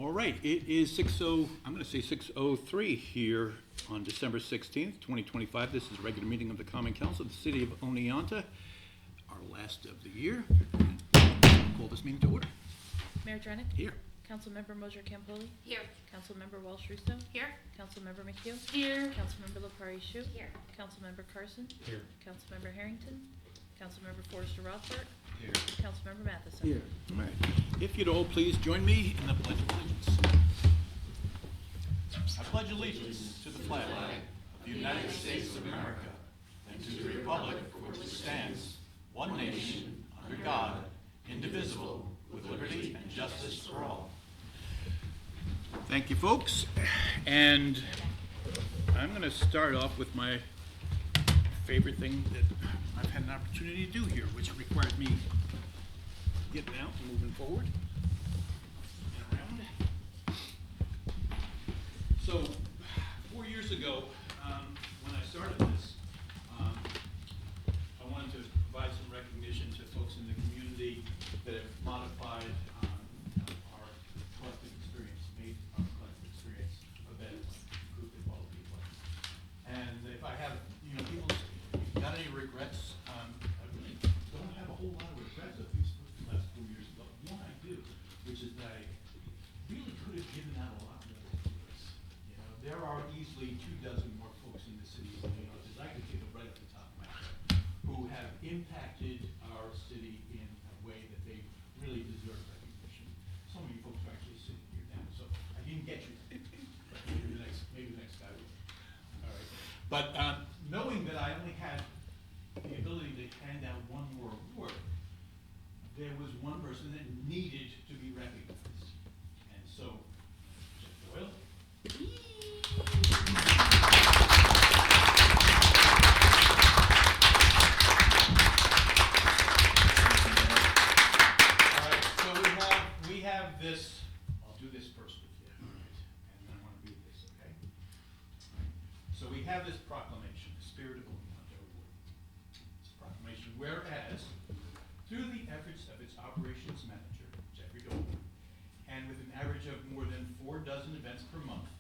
All right, it is 6:00, I'm going to say 6:03 here on December 16th, 2025. This is a regular meeting of the Common Council of the City of Oneonta, our last of the year. Call this meeting to order. Mayor Drennick? Here. Councilmember Mosier Campoli? Here. Councilmember Walsh Russo? Here. Councilmember McHugh? Here. Councilmember LaPari Shu? Here. Councilmember Carson? Here. Councilmember Harrington? Councilmember Forrester Rothbart? Here. Councilmember Matheson? Here. All right. If you'd all please join me in the Pledge of Allegiance. I pledge allegiance to the flag of the United States of America and to the republic for which it stands, one nation, under God, indivisible, with liberty and justice for all. Thank you, folks. And I'm going to start off with my favorite thing that I've had an opportunity to do here, which requires me getting out and moving forward and around. So, 4 years ago, when I started this, I wanted to provide some recognition to folks in the community that have modified our collective experience, made our collective experience a better group of all people. And if I have, people, got any regrets? I really don't have a whole lot of regrets of these last 4 years, but one I do, which is that I really could have given out a lot more to this. There are easily 24 more folks in the city of Oneonta, as I could think of right off the top of my head, who have impacted our city in a way that they really deserve recognition. Some of you folks are actually sitting here now, so I didn't get you. But maybe the next guy will. All right. But knowing that I only had the ability to hand out one more award, there was one person that needed to be recognized. And so, Jeff Doyle. All right, so we have this, I'll do this first with you, all right? And then I want to read this, okay? All right. So we have this proclamation, the Spirit of Oneonta Award. It's a proclamation, whereas through the efforts of its operations manager, Jeffrey Doyle, and with an average of more than 4 dozen events per month,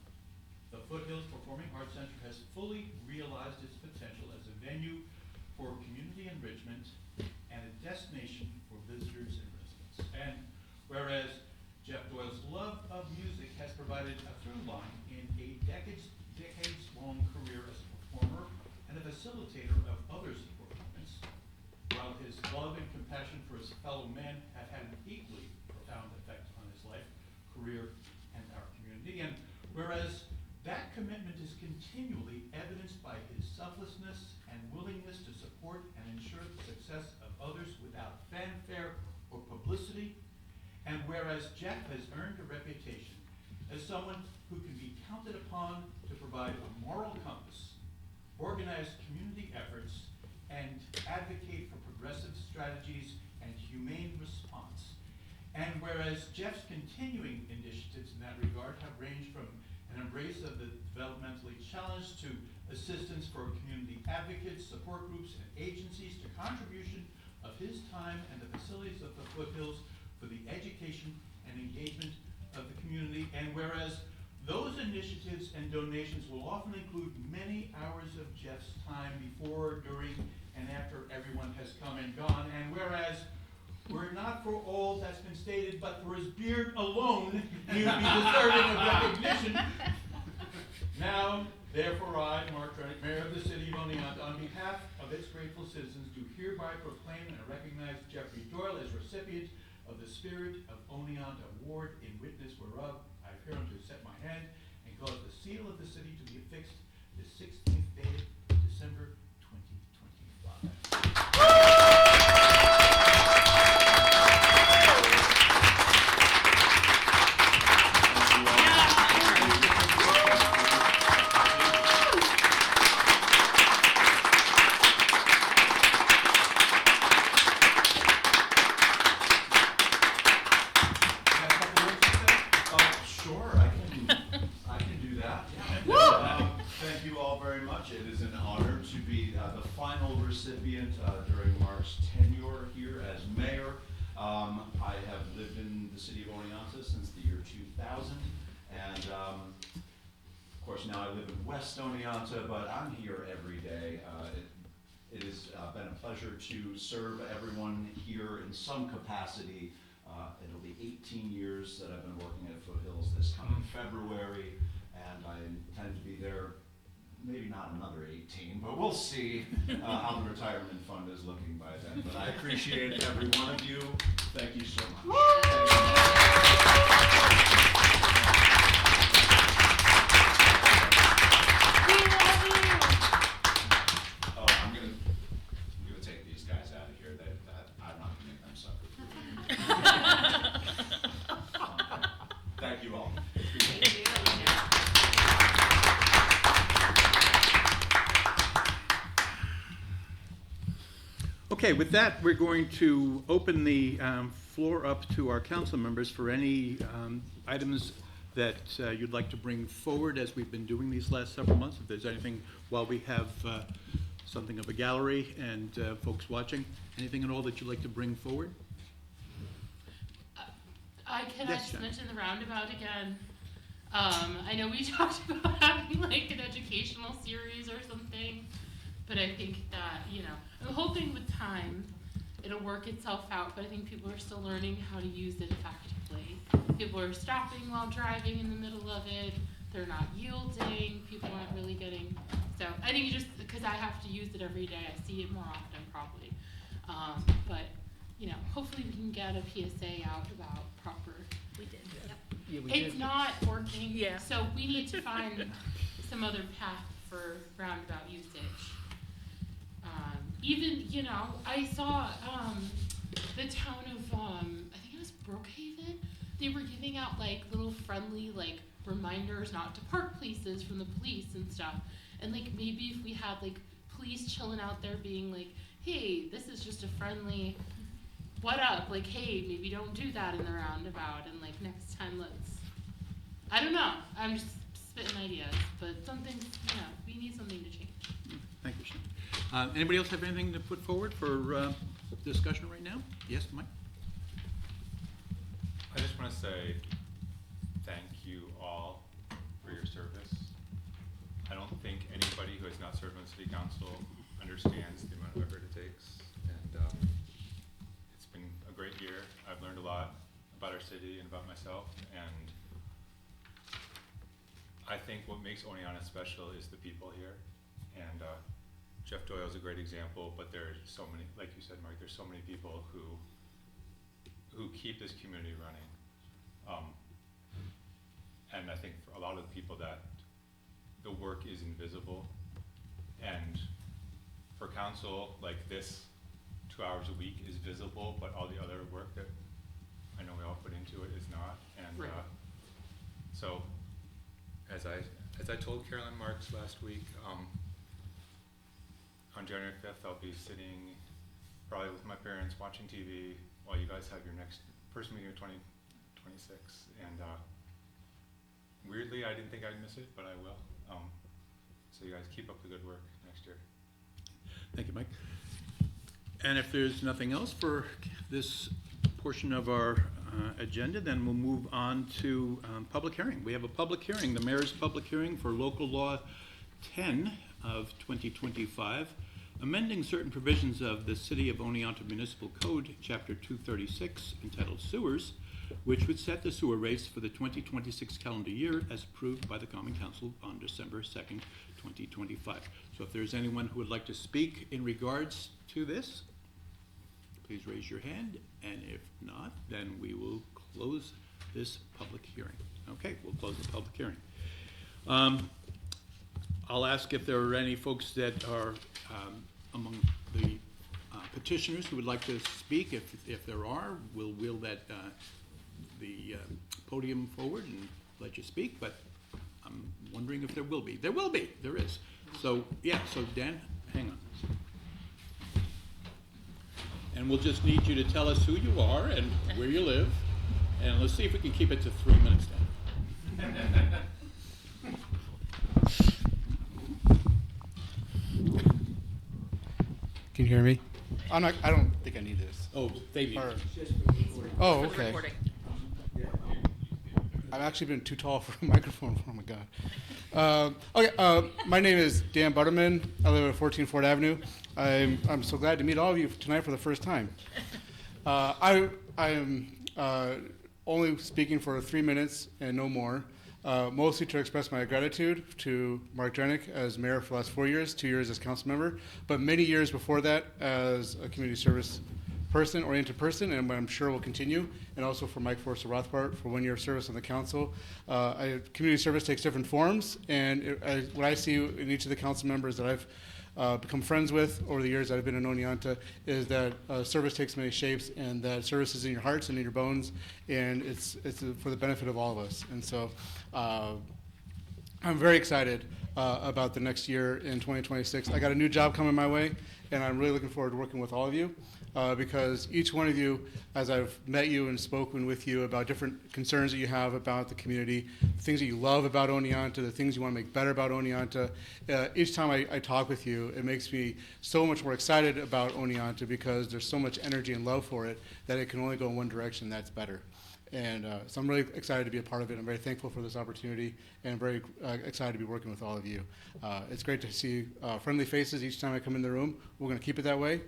the Foothills Performing Arts Center has fully realized its potential as a venue for community enrichment and a destination for visitors and residents. And whereas Jeff Doyle's love of music has provided a through line in a decades-long career as a performer and a facilitator of others' performance, while his love and compassion for his fellow men have had an equally profound effect on his life, career, and our community. And whereas that commitment is continually evidenced by his selflessness and willingness to support and ensure the success of others without fanfare or publicity, and whereas Jeff has earned a reputation as someone who can be counted upon to provide a moral compass, organize community efforts, and advocate for progressive strategies and humane response. And whereas Jeff's continuing initiatives in that regard have ranged from an embrace of the developmentally challenged to assistance for community advocates, support groups, and agencies, to contribution of his time and the facilities of the Foothills for the education and engagement of the community. And whereas those initiatives and donations will often include many hours of Jeff's time before, during, and after everyone has come and gone, and whereas were it not for all that's been stated, but for his beard alone, he would be deserving of recognition. Now, therefore, I, Mark Drennick, Mayor of the City of Oneonta, on behalf of its grateful citizens, do hereby proclaim and recognize Jeffrey Doyle as recipient of the Spirit of Oneonta Award, in witness whereof I hereunto set my hand and cause the seal of the city to be affixed the 16th day of December 2025. Recipient during Mark's tenure here as mayor. I have lived in the city of Oneonta since the year 2000. And of course, now I live in West Oneonta, but I'm here every day. It has been a pleasure to serve everyone here in some capacity. It'll be 18 years that I've been working at Foothills this coming February, and I intend to be there maybe not another 18, but we'll see how the retirement fund is looking by then. But I appreciate every one of you. Thank you so much. Oh, I'm gonna take these guys out of here. I'm not gonna make them suffer. Thank you all. Okay, with that, we're going to open the floor up to our council members for any items that you'd like to bring forward as we've been doing these last several months. If there's anything, while we have something of a gallery and folks watching, anything at all that you'd like to bring forward? I Yes, just Jen. mention the roundabout again. I know we talked about having like an educational series or something, but I think that, I'm hoping with time it'll work itself out, but I think people are still learning how to use it effectively. People are stopping while driving in the middle of it. They're not yielding. People aren't really getting, so I think just because I have to use it every day, I see it more often probably. But hopefully we can get a PSA out about proper. We did, yep. Yeah, we It's did. not working. Yeah. So we need to find some other path for roundabout usage. Even, I saw the town of, I think it was Brookhaven. They were giving out like little friendly like reminders not to park places from the police and stuff. And like maybe if we had like police chilling out there being like, hey, this is just a friendly, what up? Like, hey, maybe don't do that in the roundabout, and like next time I don't know. I'm just spitting ideas, but something, we need something to change. Thank you, Sean. Anybody else have anything to put forward for discussion right now? Yes, Mike? I just want to say thank you all for your service. I don't think anybody who has not served on the city council understands the amount of effort it takes, and it's been a great year. I've learned a lot about our city and about myself, and I think what makes Oneonta special is the people here, and Jeff Doyle is a great example, but there's so many, like you said, Mark, there's so many people who keep this community running. And I think for a lot of the people that the work is invisible, and for council, like this 2 hours a week is visible, but all the other work that I know we all put into it is not. And Right. So as I told Carolyn Marks last week, on January 5th, I'll be sitting probably with my parents watching TV while you guys have your next first meeting of 2026. And weirdly, I didn't think I'd miss it, but I will. So you guys keep up the good work next year. Thank you, Mike. And if there's nothing else for this portion of our agenda, then we'll move on to public hearing. We have a public hearing, the mayor's public hearing for local law 10 of 2025, amending certain provisions of the City of Oneonta Municipal Code, Chapter 236, entitled Sewers, which would set the sewer rates for the 2026 calendar year as approved by the Common Council on December 2nd, 2025. So if there's anyone who would like to speak in regards to this, please raise your hand, and if not, then we will close this public hearing. Okay, we'll close the public hearing. I'll ask if there are any folks that are among the petitioners who would like to speak. If there are, we'll wheel that the podium forward and let you speak, but I'm wondering if there will be. There will be, there is. So, yeah, so Dan, hang on. And we'll just need you to tell us who you are and where you live, and let's see if we can keep it to 3 minutes, Dan. Can you hear me? I don't think I need this. Oh, they need Or- it. Oh, For the okay. recording. I've actually been too tall for a microphone. Oh my God. My name is Dan Butterman. I live at 14 Ford Avenue. I'm so glad to meet all of you tonight for the first time. I am only speaking for 3 minutes and no more, mostly to express my gratitude to Mark Drenick as mayor for the last 4 years, 2 years as council member, but many years before that as a community service oriented person, and I'm sure will continue, and also for Mike Forster Rothbart for 1 year of service on the council. Community service takes different forms, and what I see in each of the council members that I've become friends with over the years that I've been in Oneonta is that service takes many shapes, and that service is in your hearts and in your bones, and it's for the benefit of all of us. And so I'm very excited about the next year in 2026. I got a new job coming my way, and I'm really looking forward to working with all of you. Because each one of you, as I've met you and spoken with you about different concerns that you have about the community, the things that you love about Oneonta, the things you want to make better about Oneonta, each time I talk with you, it makes me so much more excited about Oneonta because there's so much energy and love for it that it can only go in one direction, that's better. And so I'm really excited to be a part of it. I'm very thankful for this opportunity, and I'm very excited to be working with all of you. It's great to see friendly faces each time I come in the room. We're going to keep it that way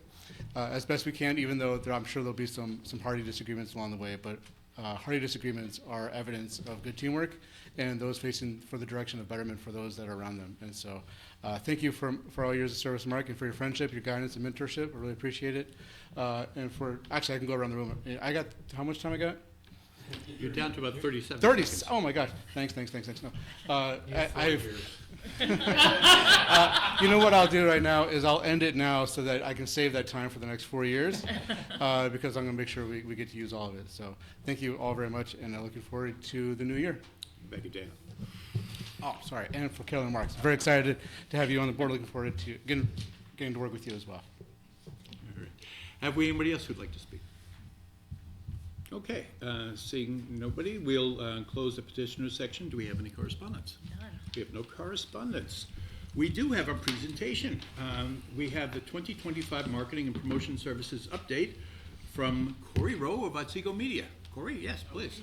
as best we can, even though I'm sure there'll be some hearty disagreements along the way. But hearty disagreements are evidence of good teamwork and those facing for the direction of betterment for those that are around them. And so thank you for all years of service, Mark, and for your friendship, your guidance, and mentorship. I really appreciate it. And actually, I can go around the room. I got, how much time I got? You're down to about 37 30. seconds. Oh my gosh. Thanks. No. You know what I'll do right now is I'll end it now so that I can save that time for the next 4 years because I'm going to make sure we get to use all of it. So thank you all very much, and I'm looking forward to the new year. Thank you, Dan. Oh, sorry. And for Kelly and Marks. Very excited to have you on the board. Looking forward to getting to work with you as well. All right. Have we anybody else who'd like to speak? Okay, seeing nobody, we'll close the petitioner section. Do we have any correspondence? None. We have no correspondence. We do have a presentation. We have the 2025 Marketing and Promotion Services update from Corey Rowe of Otsego Media. Corey, yes, please.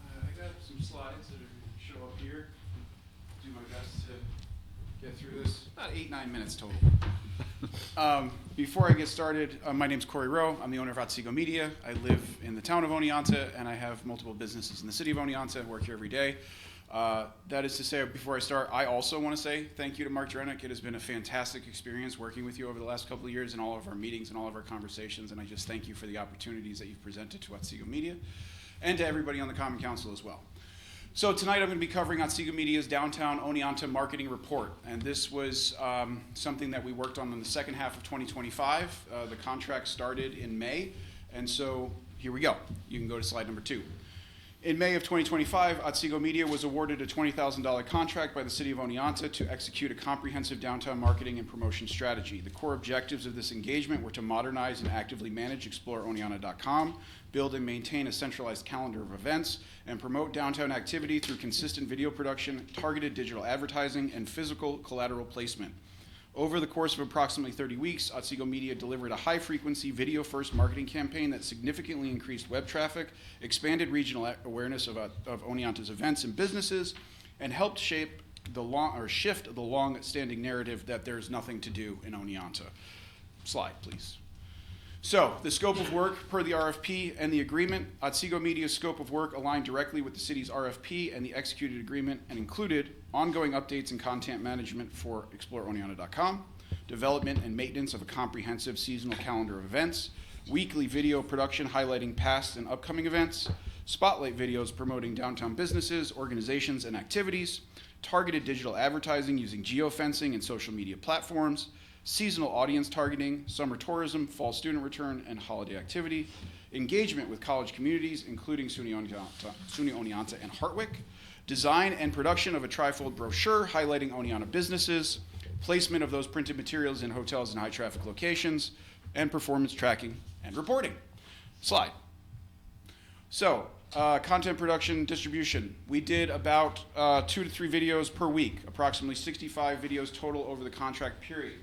I got some slides that are going to show up here. Do my best to get through this. About 8-9 minutes total. Before I get started, my name's Corey Rowe. I'm the owner of Otsego Media. I live in the town of Oneonta, and I have multiple businesses in the city of Oneonta. I work here every day. That is to say, before I start, I also want to say thank you to Mark Drenick. It has been a fantastic experience working with you over the last couple of years in all of our meetings and all of our conversations, and I just thank you for the opportunities that you've presented to Otsego Media and to everybody on the Common Council as well. So tonight I'm going to be covering Otsego Media's Downtown Oneonta Marketing Report, and this was something that we worked on in the second half of 2025. The contract started in May, and so here we go. You can go to slide number 2. In May of 2025, Otsego Media was awarded a $20,000 contract by the City of Oneonta to execute a comprehensive downtown marketing and promotion strategy. The core objectives of this engagement were to modernize and actively manage ExploreOneonta.com, build and maintain a centralized calendar of events, and promote downtown activity through consistent video production, targeted digital advertising, and physical collateral placement. Over the course of approximately 30 weeks, Otsego Media delivered a high-frequency video-first marketing campaign that significantly increased web traffic, expanded regional awareness of Oneonta's events and businesses, and helped shift the long-standing narrative that there's nothing to do in Oneonta. Slide, please. So, the scope of work per the RFP and the agreement. Otsego Media's scope of work aligned directly with the city's RFP and the executed agreement and included ongoing updates and content management for ExploreOneonta.com, development and maintenance of a comprehensive seasonal calendar of events, weekly video production highlighting past and upcoming events, spotlight videos promoting downtown businesses, organizations, and activities, targeted digital advertising using geofencing and social media platforms, seasonal audience targeting, summer tourism, fall student return, and holiday activity, engagement with college communities, including SUNY Oneonta and Hartwick, design and production of a trifold brochure highlighting Oneonta businesses, placement of those printed materials in hotels and high-traffic locations, and performance tracking and reporting. Slide. So, content production distribution. We did about 2 to 3 videos per week, approximately 65 videos total over the contract period.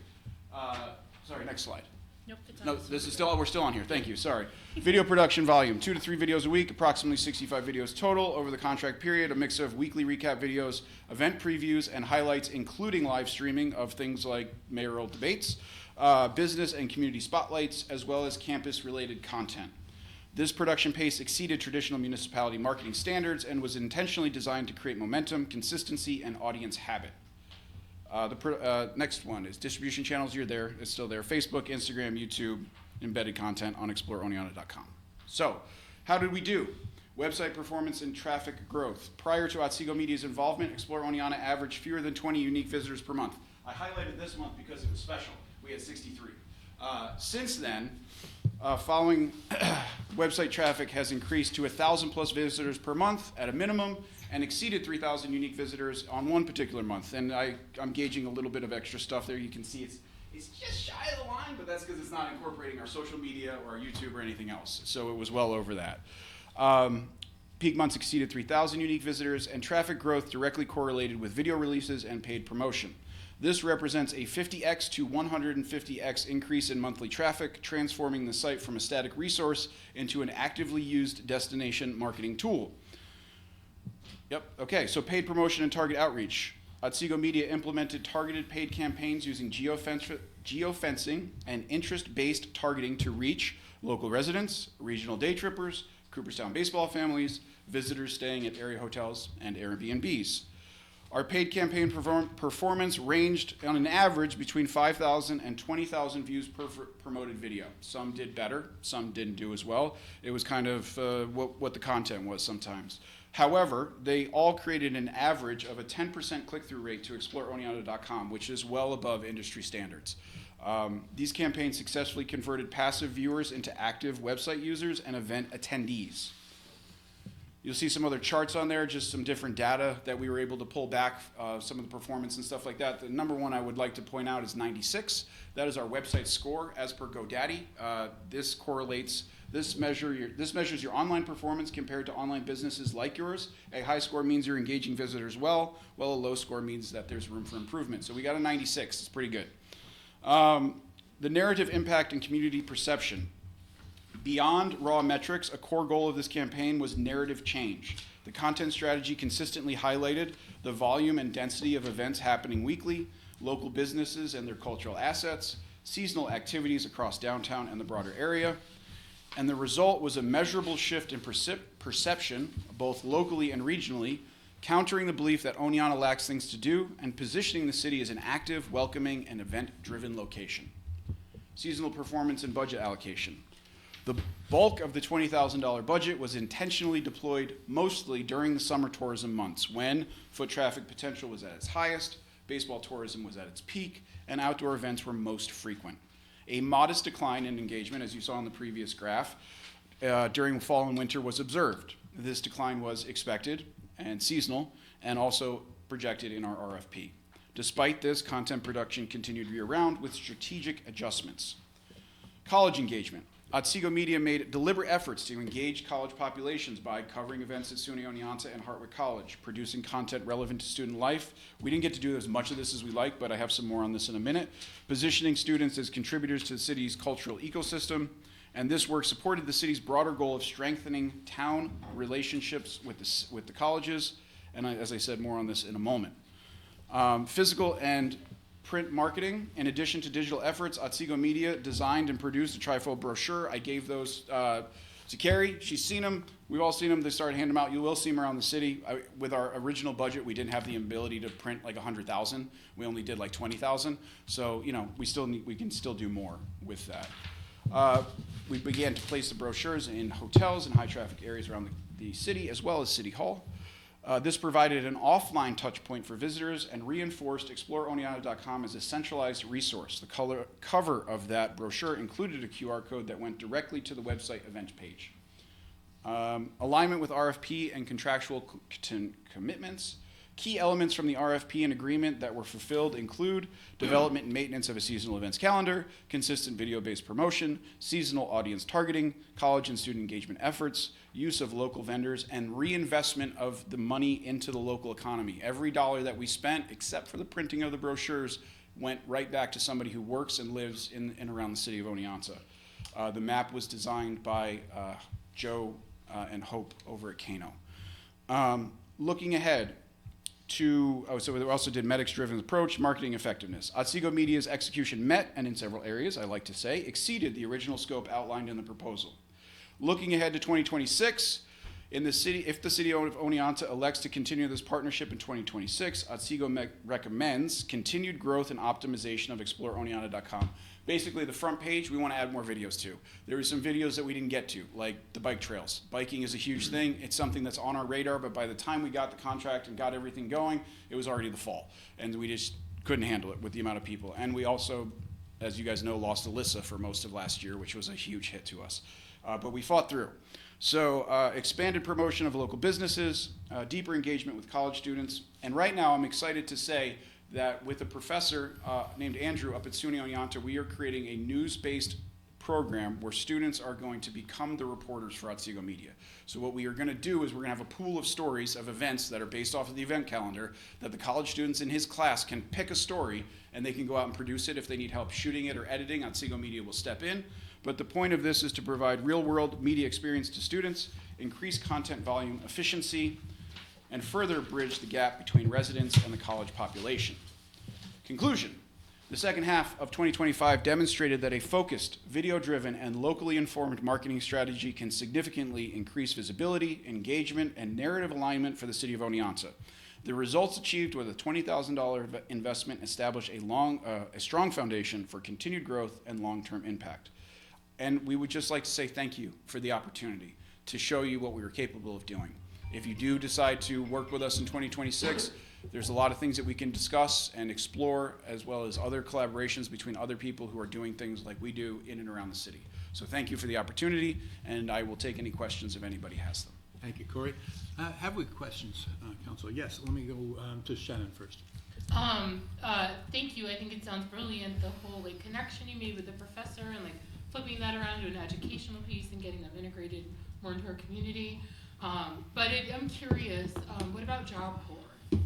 Sorry, next slide. Nope, it's on No, this this one. is still, we're still on here, thank you, sorry. Video production volume, 2 to 3 videos a week, approximately 65 videos total over the contract period, a mix of weekly recap videos, event previews, and highlights, including live streaming of things like mayoral debates, business and community spotlights, as well as campus-related content. This production pace exceeded traditional municipality marketing standards and was intentionally designed to create momentum, consistency, and audience habit. Next one is distribution channels. It's still there. Facebook, Instagram, YouTube, embedded content on exploreoneonta.com. So, how did we do? Website performance and traffic growth. Prior to Otsego Media's involvement, Explore Oneonta averaged fewer than 20 unique visitors per month. I highlighted this month because it was special. We had 63. Since then, following website traffic has increased to 1,000 plus visitors per month at a minimum, and exceeded 3,000 unique visitors on one particular month. And I'm gauging a little bit of extra stuff there. You can see it's just shy of the line, but that's because it's not incorporating our social media or our YouTube or anything else. So it was well over that. Peak months exceeded 3,000 unique visitors, and traffic growth directly correlated with video releases and paid promotion. This represents a 50x to 150x increase in monthly traffic, transforming the site from a static resource into an actively used destination marketing tool. Yep, okay, so paid promotion and target outreach. Otsego Media implemented targeted paid campaigns using geofencing and interest-based targeting to reach local residents, regional day trippers, Cooperstown baseball families, visitors staying at area hotels, and Airbnbs. Our paid campaign performance ranged on an average between 5,000 and 20,000 views per promoted video. Some did better, some didn't do as well. It was kind of what the content was sometimes. However, they all created an average of a 10% click-through rate to exploreoneonta.com, which is well above industry standards. These campaigns successfully converted passive viewers into active website users and event attendees. You'll see some other charts on there, just some different data that we were able to pull back, some of the performance and stuff like that. The number one I would like to point out is 96. That is our website score as per GoDaddy. This measures your online performance compared to online businesses like yours. A high score means you're engaging visitors well, while a low score means that there's room for improvement. So we got a 96, it's pretty good. The narrative impact and community perception. Beyond raw metrics, a core goal of this campaign was narrative change. The content strategy consistently highlighted the volume and density of events happening weekly, local businesses and their cultural assets, seasonal activities across downtown and the broader area, and the result was a measurable shift in perception, both locally and regionally, countering the belief that Oneonta lacks things to do and positioning the city as an active, welcoming, and event-driven location. Seasonal performance and budget allocation. The bulk of the $20,000 budget was intentionally deployed mostly during the summer tourism months when foot traffic potential was at its highest, baseball tourism was at its peak, and outdoor events were most frequent. A modest decline in engagement, as you saw in the previous graph, during fall and winter was observed. This decline was expected and seasonal and also projected in our RFP. Despite this, content production continued year-round with strategic adjustments. College engagement. Otsego Media made deliberate efforts to engage college populations by covering events at SUNY Oneonta and Hartwick College, producing content relevant to student life. We didn't get to do as much of this as we like, but I have some more on this in a minute. Positioning students as contributors to the city's cultural ecosystem, and this work supported the city's broader goal of strengthening town relationships with the colleges, and as I said, more on this in a moment. Physical and print marketing. In addition to digital efforts, Otsego Media designed and produced a trifold brochure. I gave those to Carrie. She's seen them. We've all seen them. They started handing them out. You will see them around the city. With our original budget, we didn't have the ability to print like 100,000. We only did like 20,000. So, you know, we can still do more with that. We began to place the brochures in hotels and high traffic areas around the city, as well as City Hall. This provided an offline touch point for visitors and reinforced exploreoneonta.com as a centralized resource. The cover of that brochure included a QR code that went directly to the website event page. Alignment with RFP and contractual commitments. Key elements from the RFP and agreement that were fulfilled include development and maintenance of a seasonal events calendar, consistent video-based promotion, seasonal audience targeting, college and student engagement efforts, use of local vendors, and reinvestment of the money into the local economy. Every dollar that we spent, except for the printing of the brochures, went right back to somebody who works and lives in and around the city of Oneonta. The map was designed by Joe and Hope over at Kano. Looking ahead to, so we also did medics-driven approach, marketing effectiveness. Otsego Media's execution met, and in several areas, I like to say, exceeded the original scope outlined in the proposal. Looking ahead to 2026, in the city, if the city of Oneonta elects to continue this partnership in 2026, Otsego recommends continued growth and optimization of ExploreOneonta.com. Basically, the front page, we want to add more videos to. There were some videos that we didn't get to, like the bike trails. Biking is a huge thing. It's something that's on our radar, but by the time we got the contract and got everything going, it was already the fall. And we just couldn't handle it with the amount of people. And we also, as you guys know, lost Alyssa for most of last year, which was a huge hit to us. But we fought through. So expanded promotion of local businesses, deeper engagement with college students. And right now, I'm excited to say that with a professor named Andrew up at SUNY Oneonta, we are creating a news-based program where students are going to become the reporters for Otsego Media. So what we are going to do is we're going to have a pool of stories of events that are based off of the event calendar that the college students in his class can pick a story and they can go out and produce it. If they need help shooting it or editing, Otsego Media will step in. But the point of this is to provide real-world media experience to students, increase content volume efficiency, and further bridge the gap between residents and the college population. Conclusion. The second half of 2025 demonstrated that a focused, video-driven, and locally informed marketing strategy can significantly increase visibility, engagement, and narrative alignment for the city of Oneonta. The results achieved with a $20,000 investment establish a strong foundation for continued growth and long-term impact. And we would just like to say thank you for the opportunity to show you what we are capable of doing. If you do decide to work with us in 2026, there's a lot of things that we can discuss and explore, as well as other collaborations between other people who are doing things like we do in and around the city. So thank you for the opportunity, and I will take any questions if anybody has them. Thank you, Corey. Have we questions, Council? Yes, let me go to Shannon first. Thank you. I think it sounds brilliant, the whole like connection you made with the professor and like flipping that around to an educational piece and getting them integrated more into our community. But I'm curious, what about Job Corps?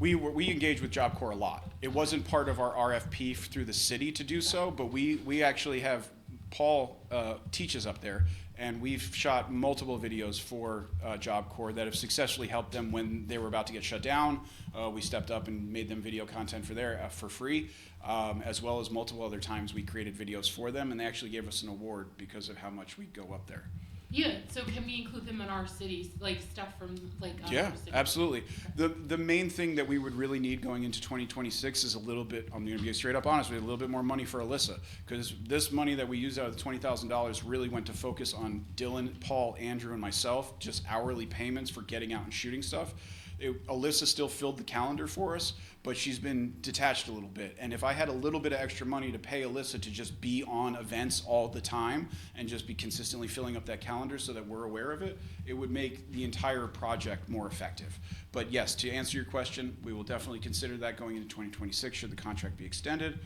We engage with Job Corps a lot. It wasn't part of our RFP through the city to do so, but we actually have, Paul teaches up there, and we've shot multiple videos for Job Corps that have successfully helped them when they were about to get shut down. We stepped up and made them video content for free, as well as multiple other times we created videos for them, and they actually gave us an award because of how much we go up there. Yeah, so can we include them in our cities, like stuff from like Yeah, our cities? absolutely. The main thing that we would really need going into 2026 is a little bit, I'm going to be straight up honest with you, a little bit more money for Alyssa, because this money that we used out of the $20,000 really went to focus on Dylan, Paul, Andrew, and myself, just hourly payments for getting out and shooting stuff. Alyssa still filled the calendar for us, but she's been detached a little bit. And if I had a little bit of extra money to pay Alyssa to just be on events all the time and just be consistently filling up that calendar so that we're aware of it, it would make the entire project more effective. But yes, to answer your question, we will definitely consider that going into 2026 should the contract be extended.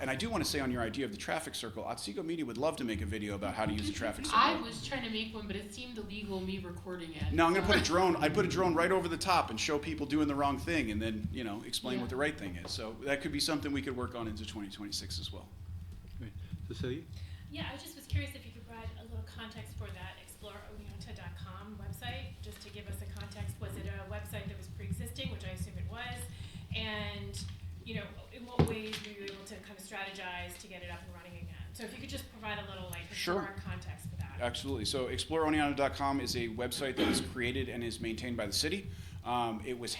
And I do want to say on your idea of the traffic circle, Otsego Media would love to make a video about how to use a traffic circle. I was trying to make one, but it seemed illegal, me recording it. No, I'm going to put a drone. I'd put a drone right over the top and show people doing the wrong thing and then, explain what the right thing is. So that could be something we could work on into 2026 as well. Great. Cecilia? Yeah, I just was curious if you could provide a little context for that ExploreOneonta.com website, just to give us a context. Was it a website that was pre-existing, which I assume it was? And, in what ways were you able to kind of strategize to get it up and running again? So if you could just provide a little historic context for that. Absolutely. So ExploreOneonta.com is a website that was created and is maintained by the city. It was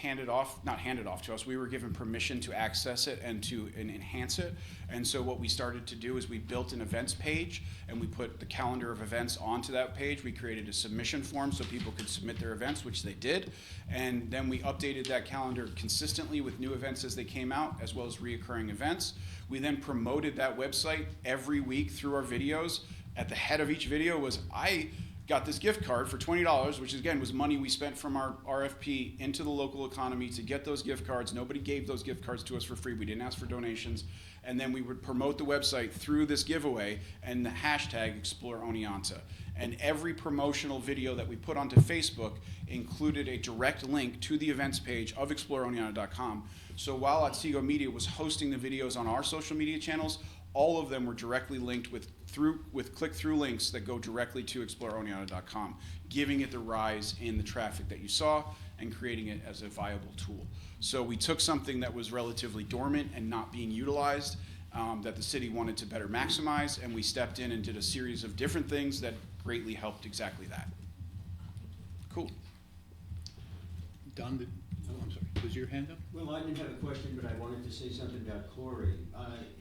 not handed off to us. We were given permission to access it and to enhance it. And so what we started to do is we built an events page and we put the calendar of events onto that page. We created a submission form so people could submit their events, which they did. And then we updated that calendar consistently with new events as they came out, as well as reoccurring events. We then promoted that website every week through our videos. At the head of each video was got this gift card for $20, which again was money we spent from our RFP into the local economy to get those gift cards. Nobody gave those gift cards to us for free. We didn't ask for donations. And then we would promote the website through this giveaway and the hashtag Explore Oneonta. And every promotional video that we put onto Facebook included a direct link to the events page of exploreoneonta.com. So while Otsego Media was hosting the videos on our social media channels, all of them were directly linked with click-through links that go directly to exploreoneonta.com, giving it the rise in the traffic that you saw and creating it as a viable tool. So we took something that was relatively dormant and not being utilized, that the city wanted to better maximize, and we stepped in and did a series of different things that greatly helped exactly that. Cool. Don, I'm sorry, was your hand up? Well, I didn't have a question, but I wanted to say something about Corey.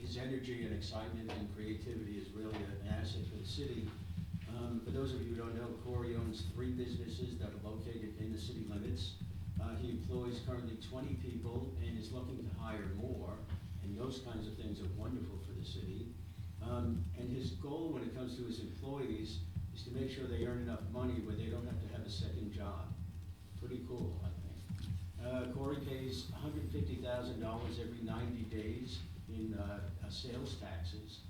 His energy and excitement and creativity is really an asset for the city. For those of you who don't know, Corey owns 3 businesses that are located in the city limits. He employs currently 20 people and is looking to hire more, and those kinds of things are wonderful for the city. And his goal when it comes to his employees is to make sure they earn enough money where they don't have to have a second job. Pretty cool, I think. Corey pays $150,000 every 90 days in sales taxes,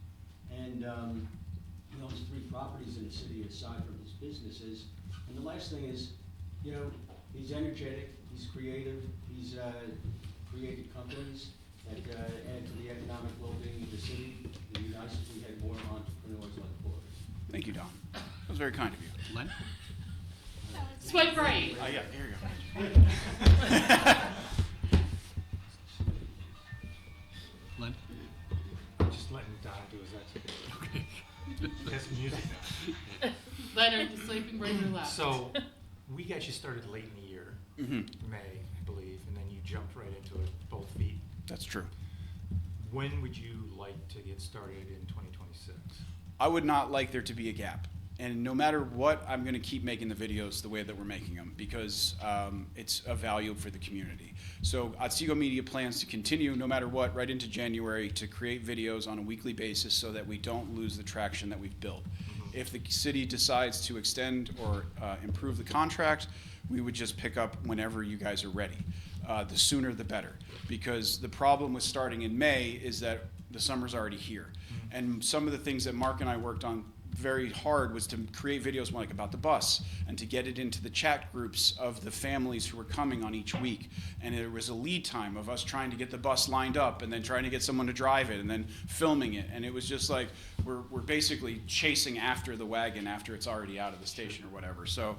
and he owns 3 properties in the city aside from his businesses. And the last thing is, you know, he's energetic, he's creative, he's created companies that add to the economic well-being of the city. It would be nice if we had more entrepreneurs like Corey. Thank you, Don. That was very kind of you. Len? Swipe right. Oh, yeah, here you go. Len? Just letting Don do his exit. Okay. That's music now. Leonard, the swiping right or left. So, we got you started late in the year, May, I believe, and then you jumped right into it, both feet. That's true. When would you like to get started in 2026? I would not like there to be a gap. And no matter what, I'm going to keep making the videos the way that we're making them because it's of value for the community. So Otsego Media plans to continue, no matter what, right into January to create videos on a weekly basis so that we don't lose the traction that we've built. If the city decides to extend or improve the contract, we would just pick up whenever you guys are ready. The sooner the better. Because the problem with starting in May is that the summer's already here. And some of the things that Mark and I worked on very hard was to create videos like about the bus and to get it into the chat groups of the families who were coming on each week. And there was a lead time of us trying to get the bus lined up and then trying to get someone to drive it and then filming it. And it was just like we're basically chasing after the wagon after it's already out of the station or whatever. So,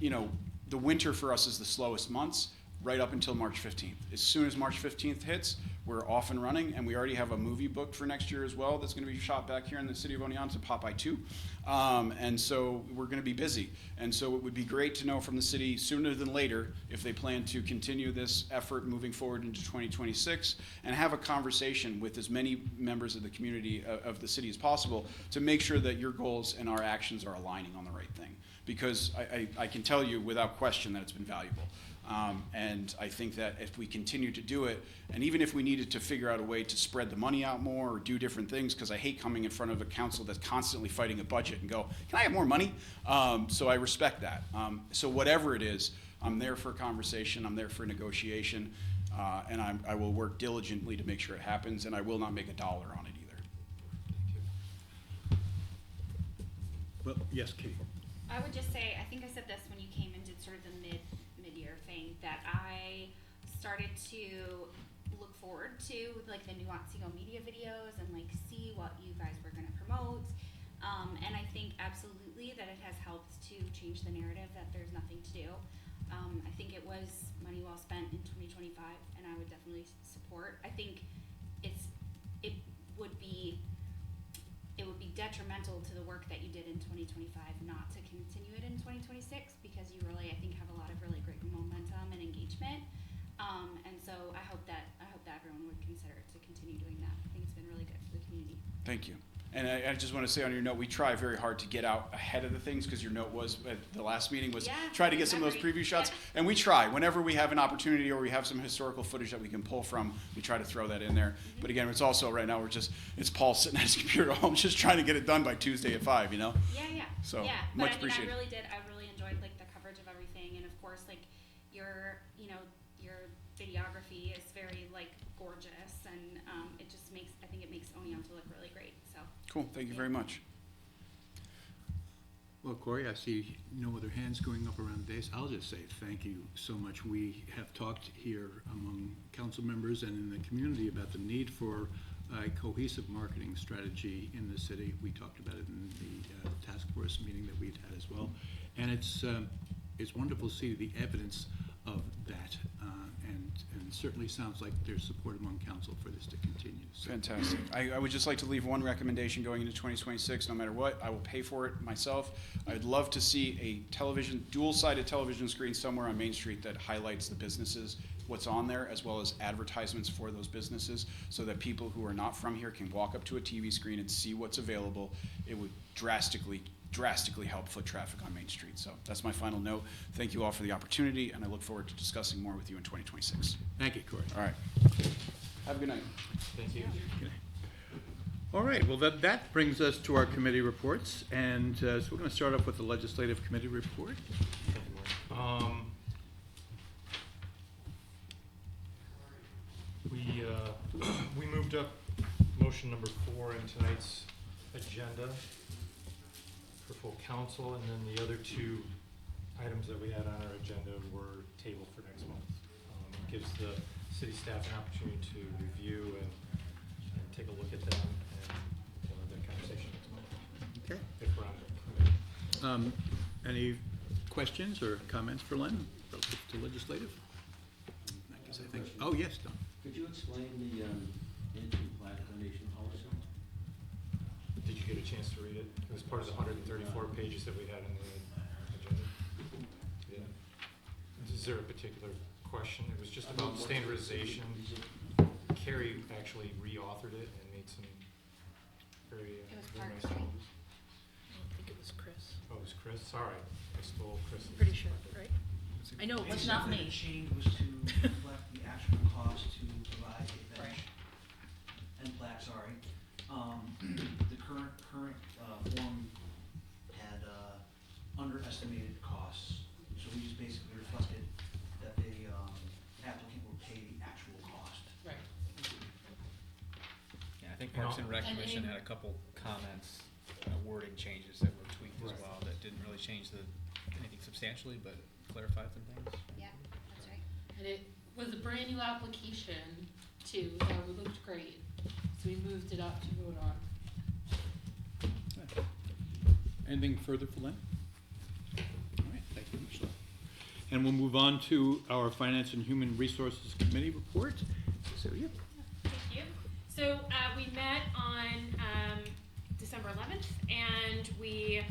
you know, the winter for us is the slowest months right up until March 15th. As soon as March 15th hits, we're off and running, and we already have a movie booked for next year as well that's going to be shot back here in the city of Oneonta, Popeye 2. And so we're going to be busy. And so it would be great to know from the city sooner than later if they plan to continue this effort moving forward into 2026 and have a conversation with as many members of the community of the city as possible to make sure that your goals and our actions are aligning on the right thing. Because I can tell you without question that it's been valuable. And I think that if we continue to do it, and even if we needed to figure out a way to spread the money out more or do different things, because I hate coming in front of a council that's constantly fighting a budget and go, can I have more money? So I respect that. So whatever it is, I'm there for a conversation, I'm there for a negotiation, and I will work diligently to make sure it happens, and I will not make $1 on it either. Well, yes, Kate. I would just say, I think I said this when you came and did sort of the mid-year thing, that I started to look forward to like the new Otsego Media videos and like see what you guys were going to promote. And I think absolutely that it has helped to change the narrative that there's nothing to do. I think it was money well spent in 2025, and I would definitely support. I think it would be detrimental to the work that you did in 2025 not to continue it in 2026 because you really, I think, have a lot of really great momentum and engagement. And so I hope that everyone would consider to continue doing that. I think it's been really good for the community. Thank you. And I just want to say on your note, we try very hard to get out ahead of the things, because your note was, at the last meeting, was Yeah, try to get some of those memory. preview shots. Yeah. And we try, whenever we have an opportunity or we have some historical footage that we can pull from, we try to throw that in there. But again, it's also, right now, it's Paul sitting at his computer at home, just trying to get it done by Tuesday at 5, you know? Yeah, yeah. So, yeah, much but appreciated. I really enjoyed like the coverage of everything, and of course, like your videography is very like gorgeous, and I think it makes Oneonta look really great. So. Cool, thank you very much. Well, Corey, I see no other hands going up around the dais. I'll just say thank you so much. We have talked here among council members and in the community about the need for a cohesive marketing strategy in the city. We talked about it in the task force meeting that we'd had as well. And it's wonderful to see the evidence of that, and certainly sounds like there's support among council for this to continue. So, Fantastic. I would just like to leave one recommendation going into 2026. No matter what, I will pay for it myself. I'd love to see a dual-sided television screen somewhere on Main Street that highlights the businesses, what's on there, as well as advertisements for those businesses, so that people who are not from here can walk up to a TV screen and see what's available. It would drastically help foot traffic on Main Street. So that's my final note. Thank you all for the opportunity, and I look forward to discussing more with you in 2026. thank you, Corey. All right. Have a good night. Thank you. Okay. All right, well, that brings us to our committee reports, and so we're going to start off with the legislative committee report. We moved up motion number 4 in tonight's agenda for full council, and then the other 2 items that we had on our agenda were tabled for next month. It gives the city staff an opportunity to review and take a look at them, and we'll have that conversation next month. Okay. If we're on the committee. Any questions or comments for Len relative to legislative? I guess I think, oh, yes, Don. Could you explain the anti-plat donation policy? Did you get a chance to read it? It was part of the 134 pages that we had in the agenda. Yeah. Is there a particular question? It was just about standardization. Carrie actually re-authored it and made some very, It was very Park, nice right? changes. I don't think it was Chris. Oh, it was Chris? Sorry. I stole Chris. I'm pretty sure, right? I know it was not Basically, me. the change was to reflect the actual cost to provide a bench and plaque, sorry. The current form had underestimated costs, so we just basically reflected that the applicant would pay the actual cost. Right. Yeah, I think Parks and Rec Commission had a couple comments, wording changes that were tweaked as Right. well, that didn't really change anything substantially, but clarified some things. Yeah, that's right. And it was a brand new application too, so it looked great. So we moved it up to vote on. Anything further for Len? All right, thank you, Michelle. And we'll move on to our Finance and Human Resources Committee report. Cecilia? Thank you. So we met on December 11th, and we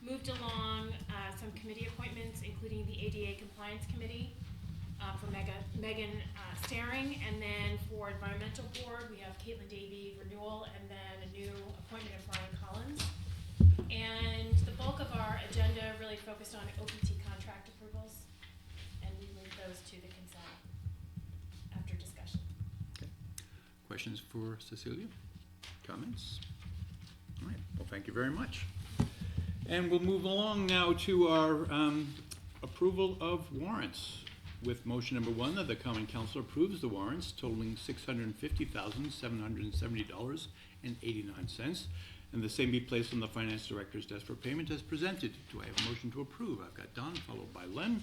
moved along some committee appointments, including the ADA Compliance Committee for Megan Staring, and then for Environmental Board, we have Caitlin Davey renewal, and then a new appointment of Ryan Collins. And the bulk of our agenda really focused on OPT contract approvals, and we moved those to the consent after discussion. Okay. Questions for Cecilia? Comments? All right, well, thank you very much. And we'll move along now to our approval of warrants. With motion number 1, that the Common Council approves the warrants totaling $650,770.89, and the same be placed on the Finance Director's desk for payment as presented. Do I have a motion to approve? I've got Don, followed by Len.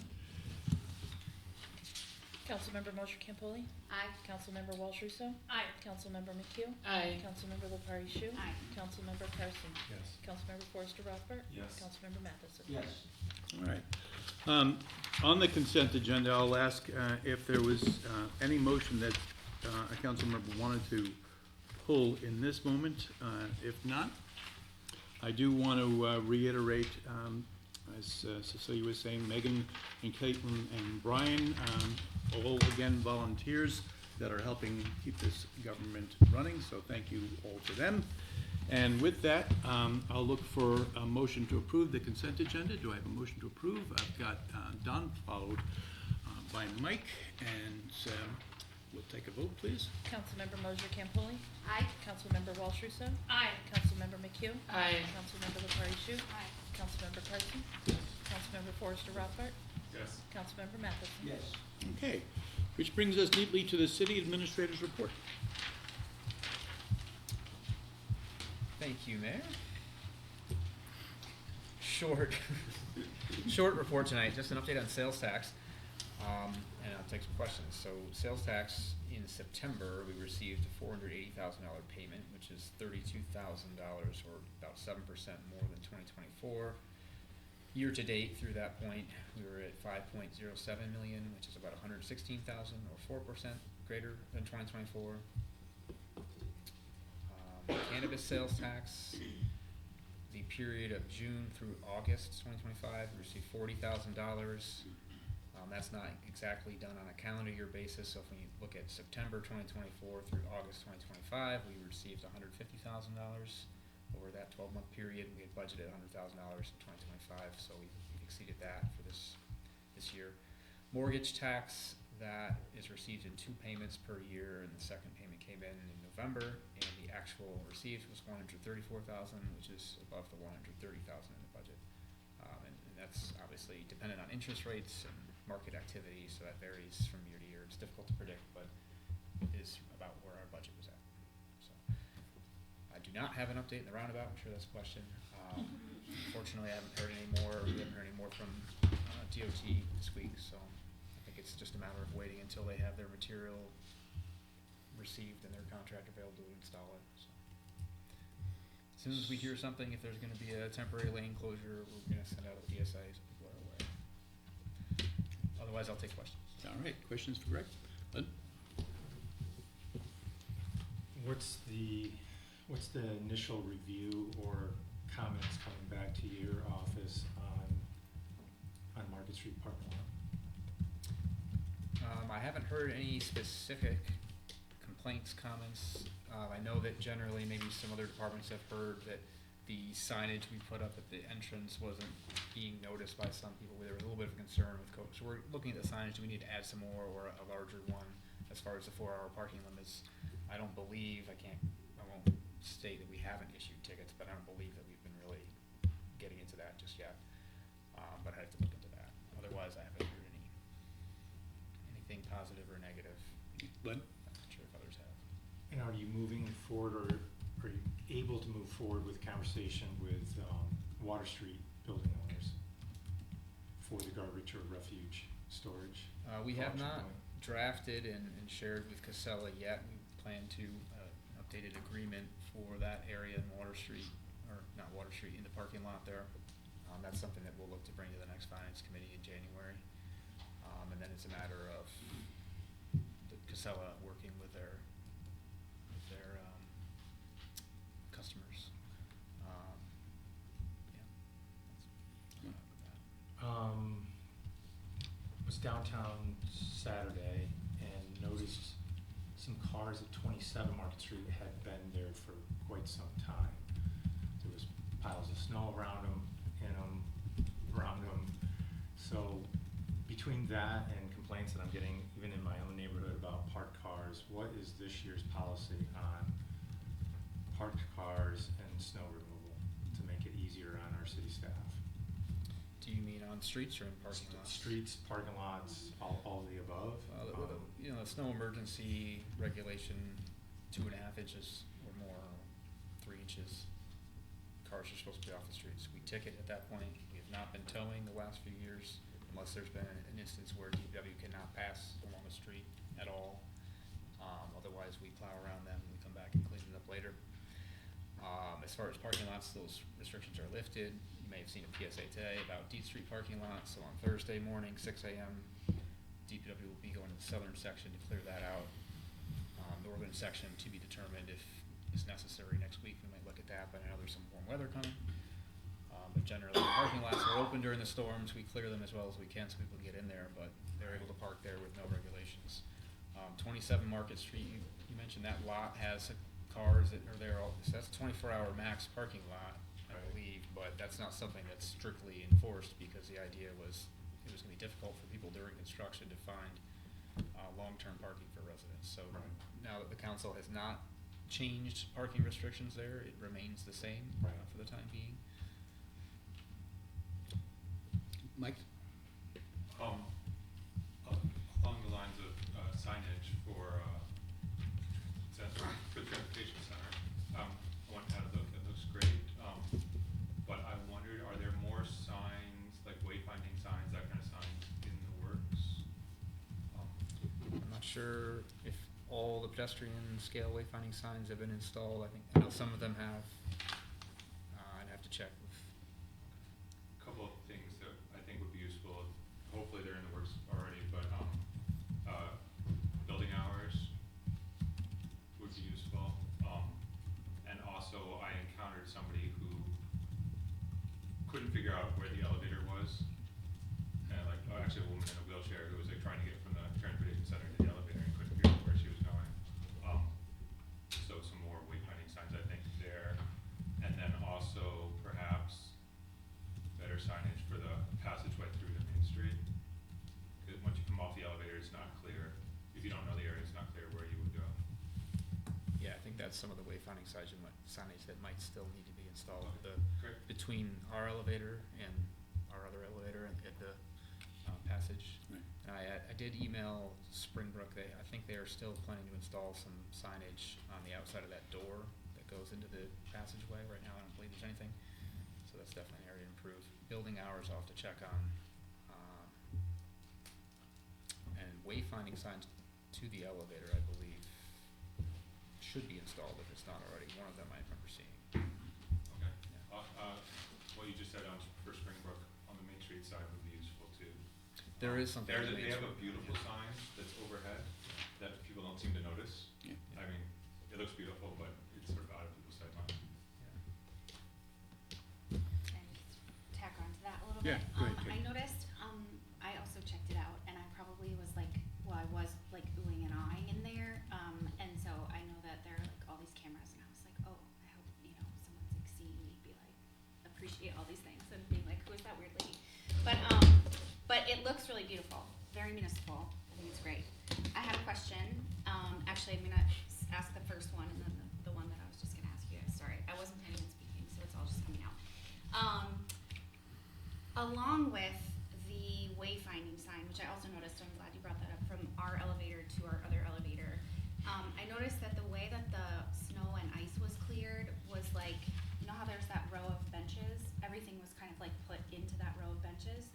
Councilmember Mosher Campoli? Aye. Councilmember Walsh Russo? Aye. Councilmember McHugh? Aye. Councilmember Lepari Shu? Aye. Councilmember Carson? Yes. Councilmember Forrester Rothbart? Yes. Councilmember Matheson? Yes. All right. On the consent agenda, I'll ask if there was any motion that a council member wanted to pull in this moment. If not, I do want to reiterate, as Cecilia was saying, Megan and Caitlin and Brian, all again volunteers that are helping keep this government running, so thank you all to them. And with that, I'll look for a motion to approve the consent agenda. Do I have a motion to approve? I've got Don, followed by Mike, and we'll take a vote, please. Councilmember Moser Campoli. Aye. Councilmember Walsh Russo. Aye. Councilmember McHugh. Aye. Councilmember Lepari Shu. Aye. Councilmember Carson. Councilmember Forrester Rothbart. Yes. Councilmember Matheson. Yes. Okay, which brings us neatly to the city administrator's report. Thank you, Mayor. Short report tonight, just an update on sales tax, and I'll take some questions. So sales tax in September, we received a $480,000 payment, which is $32,000 or about 7% more than 2024. Year to date through that point, we were at 5.07 million, which is about 116,000 or 4% greater than 2024. Cannabis sales tax, the period of June through August 2025, we received $40,000. That's not exactly done on a calendar year basis, so if we look at September 2024 through August 2025, we received $150,000 over that 12-month period. We had budgeted $100,000 in 2025, so we've exceeded that for this year. Mortgage tax, that is received in 2 payments per year, and the second payment came in November, and the actual received was $134,000, which is above the $130,000 in the budget. And that's obviously dependent on interest rates and market activity, so that varies from year to year. It's difficult to predict, but it is about where our budget was at. So I do not have an update in the roundabout. I'm sure that's a question. Unfortunately, I haven't heard any more. We haven't heard any more from DOT this week, so I think it's just a matter of waiting until they have their material received and their contract available to install it. So as soon as we hear something, if there's going to be a temporary lane closure, we're going to send out a PSA so people are aware. Otherwise, I'll take questions. All right, questions for Greg? Lynn? What's the initial review or comments coming back to your office on Market Street parking lot? I haven't heard any specific complaints, comments. I know that generally maybe some other departments have heard that the signage we put up at the entrance wasn't being noticed by some people. There was a little bit of concern with so we're looking at the signage. Do we need to add some more or a larger one as far as the 4-hour parking limits? I won't state that we haven't issued tickets, but I don't believe that we've been really getting into that just yet. But I have to look into that. Otherwise, I haven't heard anything positive or negative. Lynn? I'm not sure if others have. And are you moving forward, or are you able to move forward with conversation with Water Street building owners for the garbage or refuge storage? We have not collection point? drafted and shared with Casella yet. We plan to updated agreement for that area in Water Street, or not Water Street, in the parking lot there. That's something that we'll look to bring to the next finance committee in January. And then it's a matter of the Casella working with their customers. Was downtown Saturday and noticed some cars at 27 Market Street that had been there for quite some time. There was piles of snow around them, around them. So between that and complaints that I'm getting even in my own neighborhood about parked cars, what is this year's policy on parked cars and snow removal to make it easier on our city staff? Do you mean on streets or in parking lots? Streets, parking lots, all of the above? The snow emergency regulation, 2.5 inches or more, 3 inches. Cars are supposed to be off the streets. We ticket at that point. We have not been towing the last few years unless there's been an instance where DPW cannot pass along the street at all. Otherwise, we plow around them and we come back and clean it up later. As far as parking lots, those restrictions are lifted. You may have seen a PSA today about Deep Street parking lots. So on Thursday morning, 6 a.m., DPW will be going to the southern section to clear that out. Northern section to be determined if it's necessary next week. We might look at that, but I know there's some warm weather coming. But generally, the parking lots are open during the storms. We clear them as well as we can so people can get in there, but they're able to park there with no regulations. 27 Market Street, you mentioned that lot has a cars that are there, so that's a 24-hour max parking lot, I Right. believe, but that's not something that's strictly enforced, because the idea was, it was gonna be difficult for people during construction to find, long-term parking for residents, so Right. now that the council has not changed parking restrictions there, it remains the same, Right. for the time being. Mike? Um, along the lines of signage for the transportation center, I went and had a look, it looks great. But I wondered, are there more signs, like wayfinding signs, that kind of signs in the works? I'm not sure if all the pedestrian scale wayfinding signs have been installed. I know some of them have. I'd have to check with. A couple of things that I think would be useful, hopefully they're in the works already, but, building hours would be useful. And also I encountered somebody who couldn't figure out where the elevator was. And actually a woman in a wheelchair who was like trying to get from the transportation center to the elevator and couldn't figure out where she was going. So some more wayfinding signs, I think, there. And then also perhaps better signage for the passageway through the main street. Because once you come off the elevator, it's not clear. If you don't know the area, it's not clear where you would go. Yeah, I think that's some of the wayfinding signage that might still need to be installed. Great. Between our elevator and our other elevator at the passage. Right. And I did email Springbrook. I think they are still planning to install some signage on the outside of that door that goes into the passageway. Right now, I don't believe there's anything. So that's definitely an area to improve. Building hours I'll have to check on. And wayfinding signs to the elevator, I believe, should be installed if it's not already. One of them I remember seeing. Okay. Yeah. What you just said for Springbrook on the Main Street side would be useful too. There is something. on the They Main have a Street. beautiful sign that's overhead that people don't seem to notice. Yeah. I mean, it looks beautiful, but it's sort of out of people's sight line. Yeah. And just tack on to that a little Yeah, bit. go ahead, I Kate. noticed, I also checked it out, and I probably was like, well, I was like oohing and ahhing in there, and so I know that there are like all these cameras, and I was like, oh, I hope, someone's like seeing me be like, appreciate all these things, and being like, who is that weird lady? But it looks really beautiful, very municipal, I think it's great. I had a question, actually, I'm gonna ask the first one, and then the one that I was just gonna ask you guys, sorry, I wasn't planning on speaking, so it's all just coming out. Along with the wayfinding sign, which I also noticed, I'm glad you brought that up, from our elevator to our other elevator, I noticed that the way that the snow and ice was cleared was like, you know how there's that row of benches? Everything was kind of like put into that row of benches.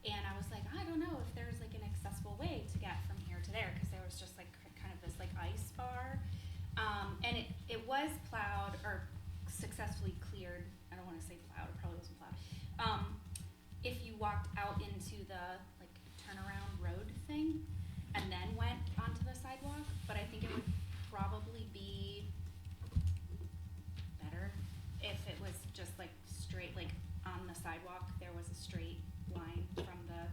And I was like, I don't know if there's like an accessible way to get from here to there, because there was just like kind of this like ice bar. And it was plowed or successfully cleared. I don't want to say plowed, it probably wasn't plowed. If you walked out into the like turnaround road thing and then went onto the sidewalk, but I think it would probably be better if it was just like straight, like on the sidewalk, there was a straight line from the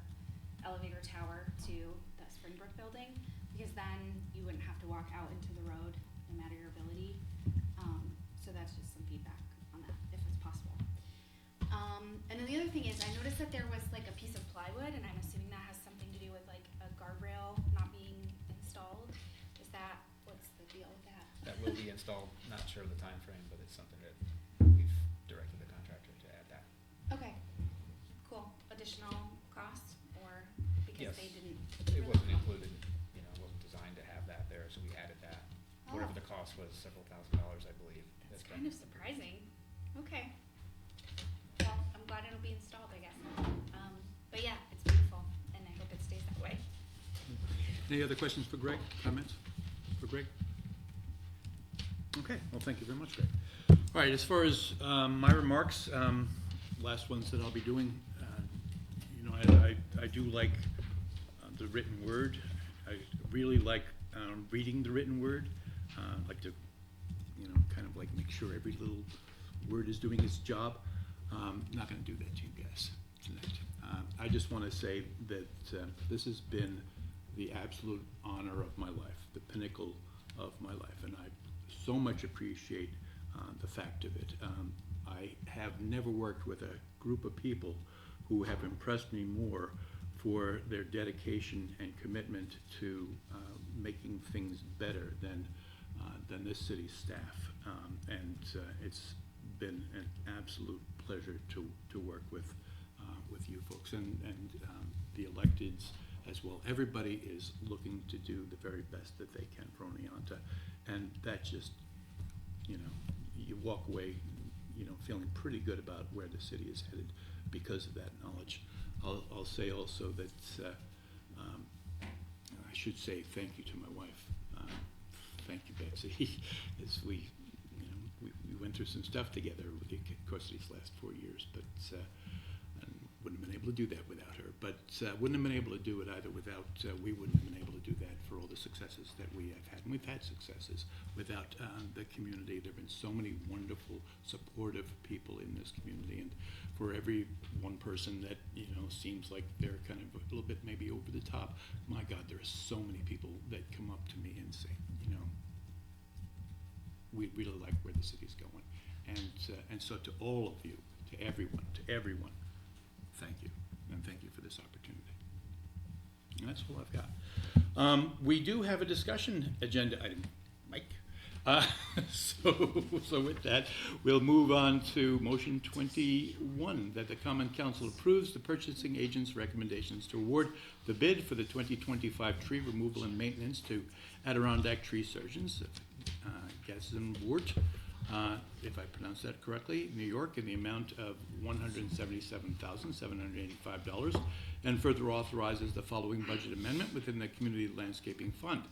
elevator tower to the Springbrook building, because then you wouldn't have to walk out into the road, no matter your ability. So that's just some feedback on that, if it's possible. And then the other thing is, I noticed that there was like a piece of plywood, and I'm assuming that has something to do with like a guardrail not being installed. What's the deal with that? That will be installed. Not sure of the time frame, but it's something that we've directed the contractor to add that. Okay, cool. Additional cost, or because Yes. they didn't? It wasn't included, it wasn't designed to have that there, so we added that. Whatever the cost was, several $1,000s, I believe. That's That's kind of surprising. Okay. Well, I'm glad it'll be installed, I guess. But yeah, it's beautiful, and I hope it stays that way. Any other questions for Greg? Comments for Greg? Okay, well, thank you very much, Greg. All right, as far as my remarks, last ones that I'll be doing, I do like the written word. I really like reading the written word. Like to, kind of like make sure every little word is doing its job. Not going to do that to you guys tonight. I just want to say that this has been the absolute honor of my life, the pinnacle of my life, and I'm so much appreciate the fact of it. I have never worked with a group of people who have impressed me more for their dedication and commitment to making things better than this city's staff. It's been an absolute pleasure to work with you folks and the electeds as well. Everybody is looking to do the very best that they can for Oneonta, and that just, you walk away, feeling pretty good about where the city is headed because of that knowledge. I'll say also that I should say thank you to my wife. Thank you, Betsy, as we went through some stuff together with the course of these last 4 years, but and wouldn't have been able to do that without her. But wouldn't have been able to do it either without, we wouldn't have been able to do that for all the successes that we have had. And we've had successes without the community. There have been so many wonderful, supportive people in this community. And for every one person that, seems like they're kind of a little bit maybe over the top, my God, there are so many people that come up to me and say, we really like where the city's going. And so to all of you, to everyone, thank you. And thank you for this opportunity. And that's all I've got. We do have a discussion agenda item. Mike? So with that, we'll move on to motion 21, that the Common Council approves the purchasing agent's recommendations to award the bid for the 2025 tree removal and maintenance to Adirondack Tree Surgeons, Gazenwort, if I pronounce that correctly, New York, in the amount of $177,785, and further authorizes the following budget amendment within the Community Landscaping Fund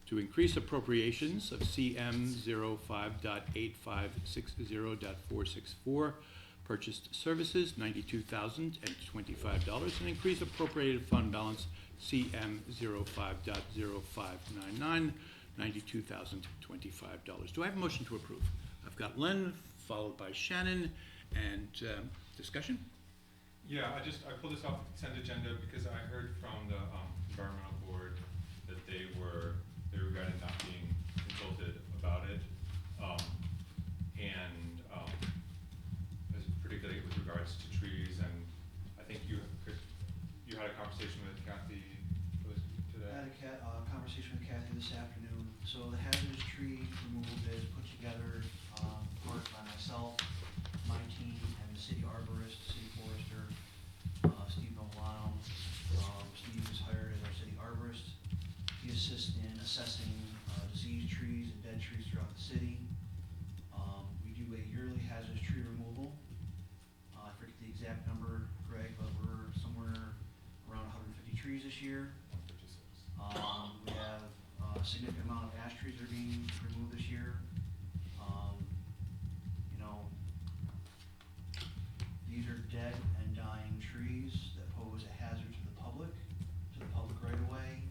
to increase appropriations of CM 05.8560.464, purchased services $92,025, and increase appropriated fund balance CM 05.0599, $92,025. Do I have a motion to approve? I've got Len, followed by Shannon, and discussion? Yeah, I pulled this off the consent agenda because I heard from the environmental board that they regretted not being consulted about it. Particularly with regards to trees, and I think you had a conversation with Kathy today. I had a conversation with Kathy this afternoon. So the hazardous tree removal bid put together, part by myself, my team, and the city arborist, city forester, Steve Milano. Steve is hired as our city arborist. He assists in assessing diseased trees and dead trees throughout the city. We do a yearly hazardous tree removal. I forget the exact number, Greg, but we're somewhere around 150 trees this year. 156. We have a significant amount of ash trees that are being removed this year. These are dead and dying trees that pose a hazard to the public right away,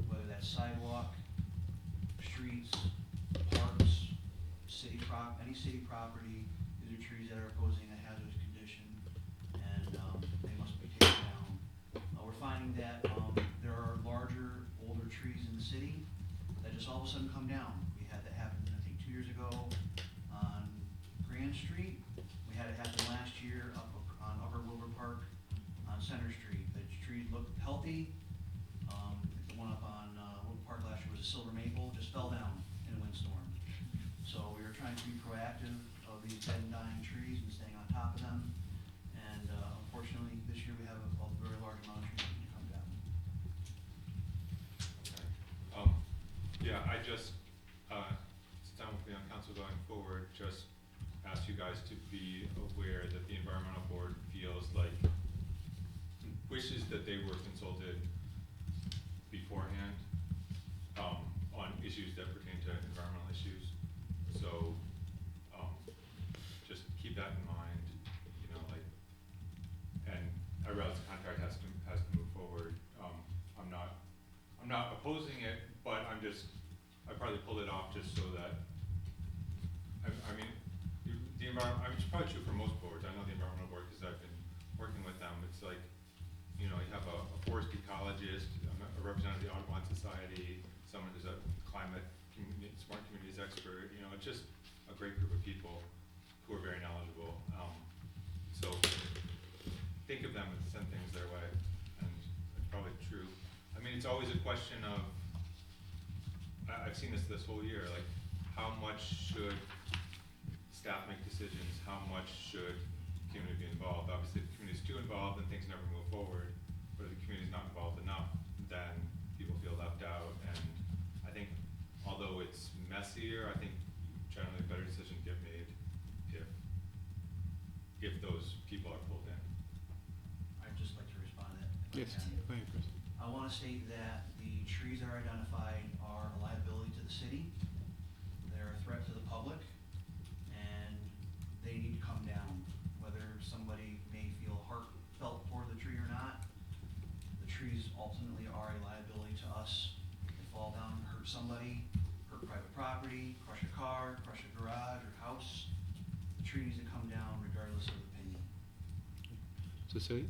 whether that's sidewalk, streets, parks, any city property. These are trees that are posing a hazardous condition, and they must be taken down. We're finding that there are larger, older trees in the city that just all of a sudden come down. We had that happen, I think, 2 years ago on Grand Street. We had it happen last year up on Upper Wilbur Park on Center Street. The trees looked healthy. The one up on Wilbur Park last year was a silver maple, just fell down in a windstorm. So we were trying to be proactive of these dead and dying trees and staying on top of them. And unfortunately, this year we have a very large amount of trees that need to come down. Okay. Yeah, I just, sit down with me on council going forward, just ask you guys to be aware that the environmental board feels like, wishes that they were consulted beforehand, on issues that pertain to environmental issues. So, just keep that in mind, and I realize the contract has to move forward. I'm not opposing it, but I probably pulled it off just so that, the environment, it's probably true for most boards. I know the environmental board because I've been working with them. It's like, you have a forest ecologist, a representative of the Audubon Society, someone who's a climate Smart Communities expert, you know, it's just a great group of people who are very knowledgeable. So think of them and send things their way, and it's probably true. I mean, it's always a question of, I've seen this whole year, like, how much should staff make decisions, how much should community be involved? Obviously, if the community's too involved, then things never move forward, but if the community's not involved enough, then people feel left out, and I think, although it's messier, I think generally better decisions get made if those people are pulled in. I'd just like to respond to that. if I Yes, can. go ahead, Chris. I want to state that the trees that are identified are a liability to the city. They're a threat to the public, and they need to come down. Whether somebody may feel heartfelt for the tree or not, the trees ultimately are a liability to us. They fall down, hurt somebody, hurt private property, crush a car, crush a garage or house. The tree needs to come down regardless of opinion. Cecilia?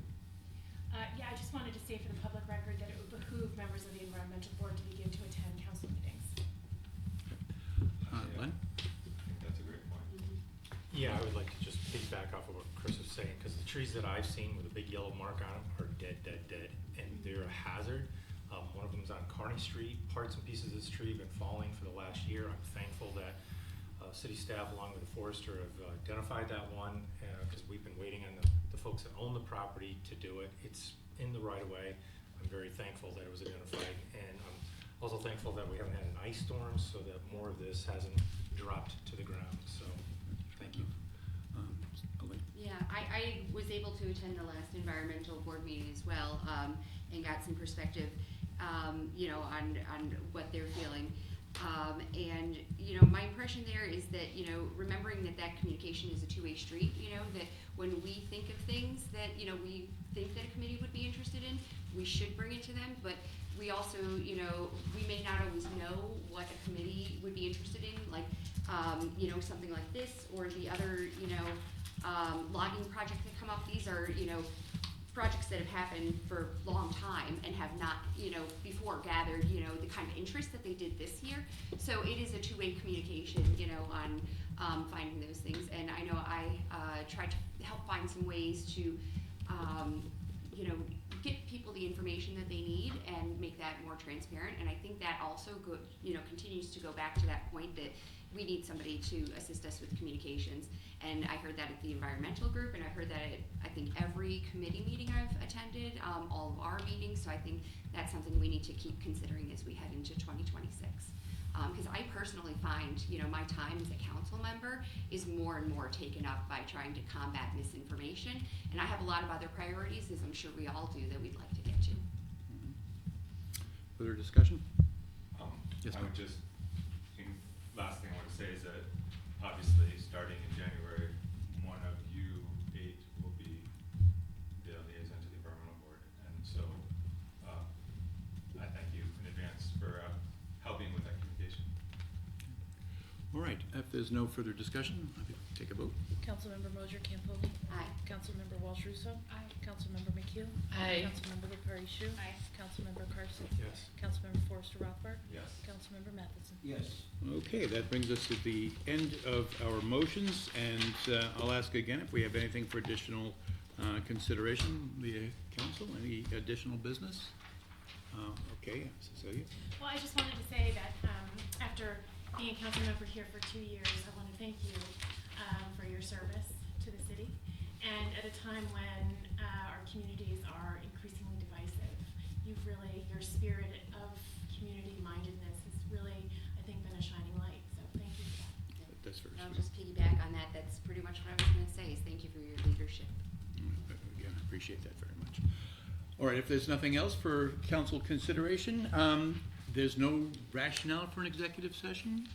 Yeah, I just wanted to say for the public record that it would behoove members of the environmental board to begin to attend council meetings. Len? I think that's a great point. Yeah, I would like to just piggyback off of what Chris was saying, because the trees that I've seen with a big yellow mark on them are dead, and they're a hazard. One of them's on Kearney Street. Parts and pieces of this tree have been falling for the last year. I'm thankful that city staff, along with the forester, have identified that one, because we've been waiting on the folks that own the property to do it. It's in the right of way. I'm very thankful that it was identified, and I'm also thankful that we haven't had an ice storm, so that more of this hasn't dropped to the ground, so thank you. Elaine? Yeah, I was able to attend the last environmental board meeting as well, and got some perspective, you know, on what they're feeling. And, you know, my impression there is that, you know, remembering that communication is a two-way street, you know, that when we think of things that, you know, we think that a committee would be interested in, we should bring it to them, but we also, you know, we may not always know what a committee would be interested in, like, you know, something like this or the other, you know, logging projects that come up. These are, you know, projects that have happened for a long time and have not, you know, before gathered, you know, the kind of interest that they did this year. So it is a two-way communication, you know, on finding those things. And I know I tried to help find some ways to, you know, get people the information that they need and make that more transparent. And I think that also you know, continues to go back to that point that we need somebody to assist us with communications. And I heard that at the environmental group, and I heard that at, I think, every committee meeting I've attended, all of our meetings. So I think that's something we need to keep considering as we head into 2026. Because I personally find, you know, my time as a council member is more and more taken up by trying to combat misinformation. And I have a lot of other priorities, as I'm sure we all do, that we'd like to get to. Further discussion? Yes, I ma'am. would just, last thing I want to say is that obviously, starting in January, one of you 8 will be the liaison to the environmental board. And so, I thank you in advance for helping with that communication. All right, if there's no further discussion, I think we'll take a vote. Councilmember Moser Campbell. Aye. Councilmember Walsh Russo. Aye. Councilmember McHugh. Aye. Councilmember LaPerry Shu. Aye. Councilmember Carson. Yes. Councilmember Forrester Rothbarth. Yes. Councilmember Matheson. Yes. Okay, that brings us to the end of our motions, and I'll ask again if we have anything for additional consideration, the council, any additional business? Okay, Cecilia? Well, I just wanted to say that after being a council member here for 2 years, I want to thank you for your service to the city. And at a time when our communities are increasingly divisive, your spirit of community mindedness has really, I think, been a shining light. So thank you for that. That's very I'll sweet. just piggyback on that. That's pretty much what I was gonna say, is thank you for your leadership. Again, I appreciate that very much. All right, if there's nothing else for council consideration, there's no rationale for an executive session?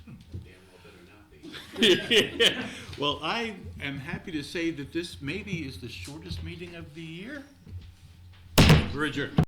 Well, I am happy to say that this maybe is the shortest meeting of the year. We're adjourned.